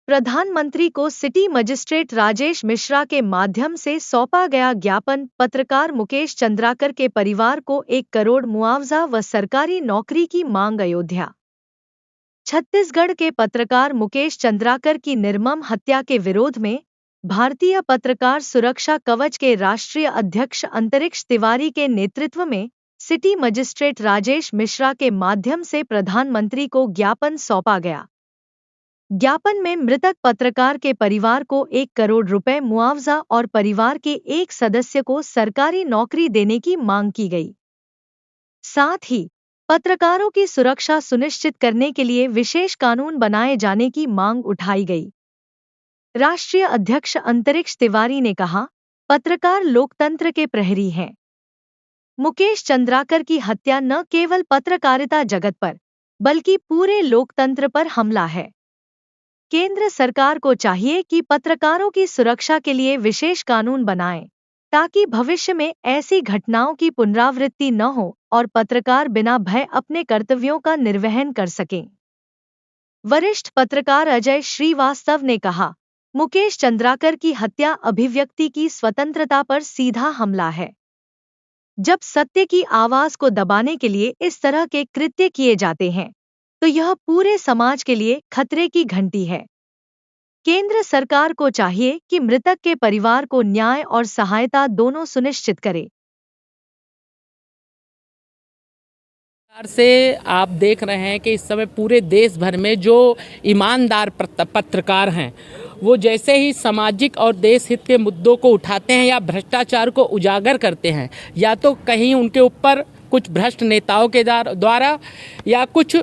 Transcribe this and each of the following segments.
प्रधानमंत्री को city magistrate Rajesh Mishra के माध्यम से सौंपा गया ज्ञापन। पत्रकार मुकेश चंद्राकर के परिवार को 1 करोड़ मुआवजा व सरकारी नौकरी की मांग। अयोध्या। छत्तीसगढ़ के पत्रकार मुकेश चंद्राकर की निर्मम हत्या के विरोध में भारतीय पत्रकार सुरक्षा कवच के राष्ट्रीय अध्यक्ष अंतरिक्ष तिवारी के नेतृत्व में सिटी मजिस्ट्रेट राजेश मिश्रा के माध्यम से प्रधानमंत्री को ज्ञापन सौंपा गया। ज्ञापन में मृतक पत्रकार के परिवार को 1 करोड़ रुपए मुआवजा और परिवार के एक सदस्य को सरकारी नौकरी देने की मांग की गई। साथ ही पत्रकारों की सुरक्षा सुनिश्चित करने के लिए विशेष कानून बनाए जाने की मांग उठाई गई। राष्ट्रीय अध्यक्ष अंतरिक्ष तिवारी ने कहा, पत्रकार लोकतंत्र के प्रहरी हैं। मुकेश चंद्राकर की हत्या न केवल पत्रकारिता जगत पर बल्कि पूरे लोकतंत्र पर हमला है। केंद्र सरकार को चाहिए कि पत्रकारों की सुरक्षा के लिए विशेष कानून बनाएं, ताकि भविष्य में ऐसी घटनाओं की पुनरावृत्ति न हो और पत्रकार बिना भय अपने कर्तव्यों का निर्वहन कर सकें। वरिष्ठ पत्रकार अजय श्रीवास्तव ने कहा, मुकेश चंद्राकर की हत्या अभिव्यक्ति की स्वतंत्रता पर सीधा हमला है। जब सत्य की आवाज को दबाने के लिए इस तरह के कृत्य किए जाते हैं, तो यह पूरे समाज के लिए खतरे की घंटी है। केंद्र सरकार को चाहिए कि मृतक के परिवार को न्याय और सहायता दोनों सुनिश्चित करे। से आप देख रहे हैं कि इस समय पूरे देश भर में जो ईमानदार पत्रकार हैं, वो जैसे ही सामाजिक और देश हित के मुद्दों को उठाते हैं या भ्रष्टाचार को उजागर करते हैं, या तो कहीं उनके ऊपर कुछ भ्रष्ट नेताओं के द्वारा या कुछ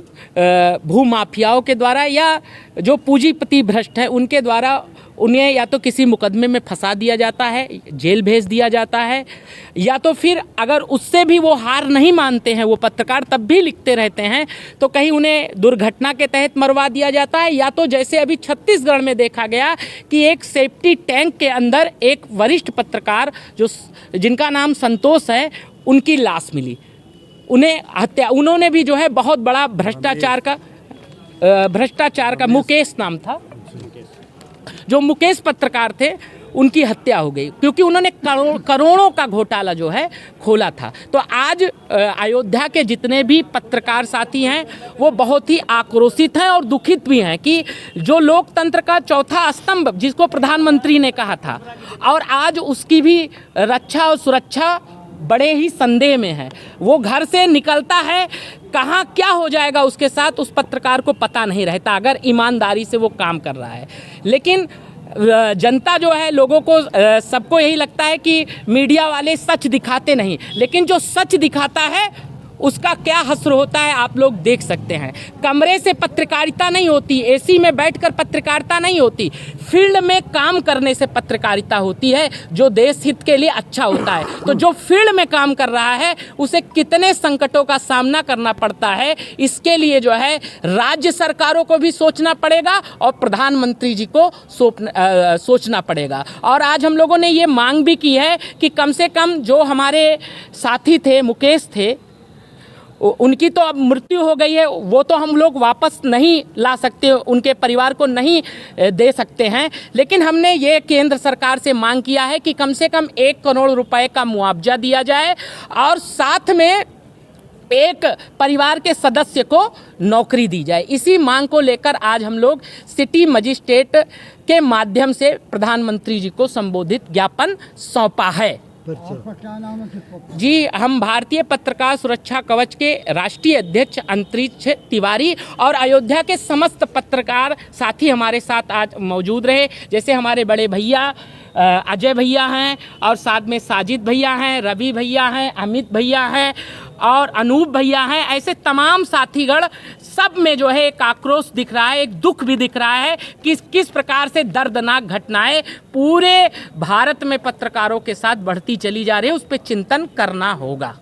भूमाफियाओं के द्वारा या जो पूंजीपति भ्रष्ट हैं उनके द्वारा उन्हें या तो किसी मुकदमे में फंसा दिया जाता है, जेल भेज दिया जाता है, या तो फिर अगर उससे भी वो हार नहीं मानते हैं वो पत्रकार, तब भी लिखते रहते हैं, तो कहीं उन्हें दुर्घटना के तहत मरवा दिया जाता है, या तो जैसे अभी छत्तीसगढ़ में देखा गया कि एक सेफ्टी टैंक के अंदर एक वरिष्ठ पत्रकार जिनका नाम संतोष है, उनकी लाश मिली। उन्होंने भी जो है बहुत बड़ा भ्रष्टाचार का मुकेश नाम था, जो मुकेश पत्रकार थे, उनकी हत्या हो गई क्योंकि उन्होंने करोड़ों का घोटाला जो है खोला था। तो आज अयोध्या के जितने भी पत्रकार साथी हैं वो बहुत ही आक्रोशित हैं और दुखित भी हैं कि जो लोकतंत्र का चौथा स्तंभ जिसको प्रधानमंत्री ने कहा था, और आज उसकी भी रक्षा और सुरक्षा बड़े ही संदेह में है। वो घर से निकलता है, कहाँ क्या हो जाएगा उसके साथ उस पत्रकार को पता नहीं रहता, अगर ईमानदारी से वो काम कर रहा है। लेकिन जनता जो है, लोगों को सबको यही लगता है कि मीडिया वाले सच दिखाते नहीं, लेकिन जो सच दिखाता है उसका क्या हश्र होता है आप लोग देख सकते हैं। कमरे से पत्रकारिता नहीं होती, एसी में बैठकर पत्रकारिता नहीं होती, फील्ड में काम करने से पत्रकारिता होती है, जो देश हित के लिए अच्छा होता है। तो जो फील्ड में काम कर रहा है उसे कितने संकटों का सामना करना पड़ता है, इसके लिए जो है राज्य सरकारों को भी सोचना पड़ेगा और प्रधानमंत्री जी को सोचना पड़ेगा। और आज हम लोगों ने ये मांग भी की है कि कम से कम जो हमारे साथी थे, मुकेश थे, उनकी तो अब मृत्यु हो गई है, वो तो हम लोग वापस नहीं ला सकते, उनके परिवार को नहीं दे सकते हैं, लेकिन हमने ये केंद्र सरकार से मांग किया है कि कम से कम 1 करोड़ रुपए का मुआवजा दिया जाए और साथ में एक परिवार के सदस्य को नौकरी दी जाए। इसी मांग को लेकर आज हम लोग सिटी मजिस्ट्रेट के माध्यम से प्रधानमंत्री जी को संबोधित ज्ञापन सौंपा है। जी, हम भारतीय पत्रकार सुरक्षा कवच के राष्ट्रीय अध्यक्ष अंतरिक्ष तिवारी और अयोध्या के समस्त पत्रकार साथी हमारे साथ आज मौजूद रहे। जैसे हमारे बड़े भैया अजय भैया हैं और साथ में साजिद भैया हैं, रवि भैया हैं, अमित भैया हैं और अनूप भैया हैं, ऐसे तमाम साथीगण सब में जो है एक आक्रोश दिख रहा है, एक दुख भी दिख रहा है कि किस प्रकार से दर्दनाक घटनाएं पूरे भारत में पत्रकारों के साथ बढ़ती चली जा रही है, उस पर चिंतन करना होगा।